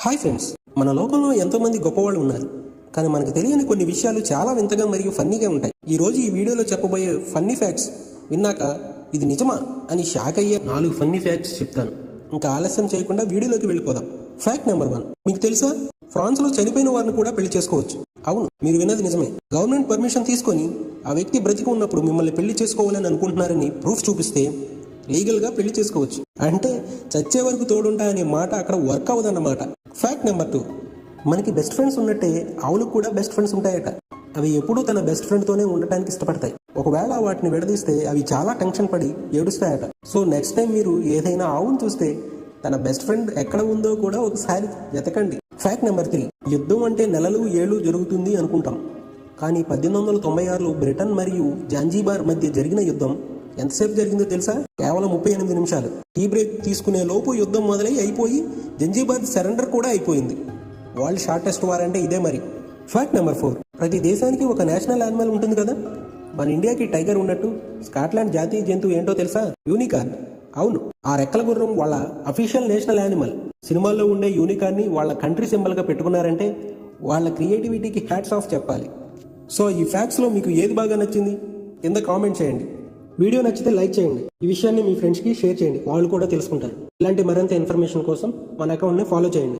Hi friends, మన లోకంలో ఎంతోమంది గొప్పవాళ్ళు ఉన్నారు. కానీ మనకు తెలియని కొన్ని విషయాలు చాలా వింతగా మరియు ఫన్నీగా ఉంటాయి. ఈరోజు ఈ వీడియోలో చెప్పబోయే ఫన్నీ ఫ్యాక్ట్స్ విన్నాక ఇది నిజమా అని షాక్ అయ్యే 4 ఫన్నీ ఫ్యాక్ట్స్ చెప్తాను. ఇంకా ఆలస్యం చేయకుండా వీడియోలోకి వెళ్ళిపోదాం. ఫ్యాక్ట్ నెంబర్ 1, మీకు తెలుసా ఫ్రాన్స్లో చనిపోయిన వారిని కూడా పెళ్లి చేసుకోవచ్చు. అవును, మీరు విన్నది నిజమే. గవర్నమెంట్ పర్మిషన్ తీసుకొని ఆ వ్యక్తి బ్రతికి ఉన్నప్పుడు మిమ్మల్ని పెళ్లి చేసుకోవాలని అనుకుంటున్నారని ప్రూఫ్ చూపిస్తే లీగల్గా పెళ్లి చేసుకోవచ్చు. అంటే చచ్చే వరకు తోడుంటా అనే మాట అక్కడ వర్క్ అవ్వదన్నమాట. ఫ్యాక్ట్ నెంబర్ 2, మనకి బెస్ట్ ఫ్రెండ్స్ ఉన్నట్టే ఆవులకు కూడా బెస్ట్ ఫ్రెండ్స్ ఉంటాయట. అవి ఎప్పుడూ తన బెస్ట్ ఫ్రెండ్తోనే ఉండటానికి ఇష్టపడతాయి. ఒకవేళ వాటిని విడదీస్తే అవి చాలా టెన్షన్ పడి ఏడుస్తాయట. సో నెక్స్ట్ టైం మీరు ఏదైనా ఆవును చూస్తే తన బెస్ట్ ఫ్రెండ్ ఎక్కడ ఉందో కూడా ఒకసారి వెతకండి. ఫ్యాక్ట్ నెంబర్ 3, యుద్ధం అంటే నెలలు ఏళ్ళు జరుగుతుంది అనుకుంటాం. కానీ 1896లో బ్రిటన్ మరియు జాంజీబార్ మధ్య జరిగిన యుద్ధం ఎంతసేపు జరిగిందో తెలుసా? కేవలం 38 నిమిషాలు. టీ బ్రేక్ తీసుకునే లోపు యుద్ధం మొదలై అయిపోయి జంజీబార్ సరెండర్ కూడా అయిపోయింది. వరల్డ్ షార్టెస్ట్ వార్ అంటే ఇదే మరి. ఫ్యాక్ట్ నెంబర్ 4, ప్రతి దేశానికి ఒక నేషనల్ యానిమల్ ఉంటుంది కదా. మన ఇండియాకి టైగర్ ఉన్నట్టు స్కాట్లాండ్ జాతీయ జంతువు ఏంటో తెలుసా? యూనికార్న్. అవును, ఆ రెక్కల గుర్రం వాళ్ళ అఫీషియల్ నేషనల్ యానిమల్. సినిమాల్లో ఉండే యూనికార్న్ని వాళ్ళ కంట్రీ సింబల్గా పెట్టుకున్నారంటే వాళ్ళ క్రియేటివిటీకి హ్యాట్స్ ఆఫ్ చెప్పాలి. సో ఈ ఫ్యాక్ట్స్లో మీకు ఏది బాగా నచ్చింది కింద కామెంట్ చేయండి. వీడియో నచ్చితే లైక్ చేయండి. ఈ విషయాన్ని మీ ఫ్రెండ్స్కి షేర్ చేయండి, వాళ్ళు కూడా తెలుసుకుంటారు. ఇలాంటి మరింత ఇన్ఫర్మేషన్ కోసం మన అకౌంట్ని ఫాలో చేయండి.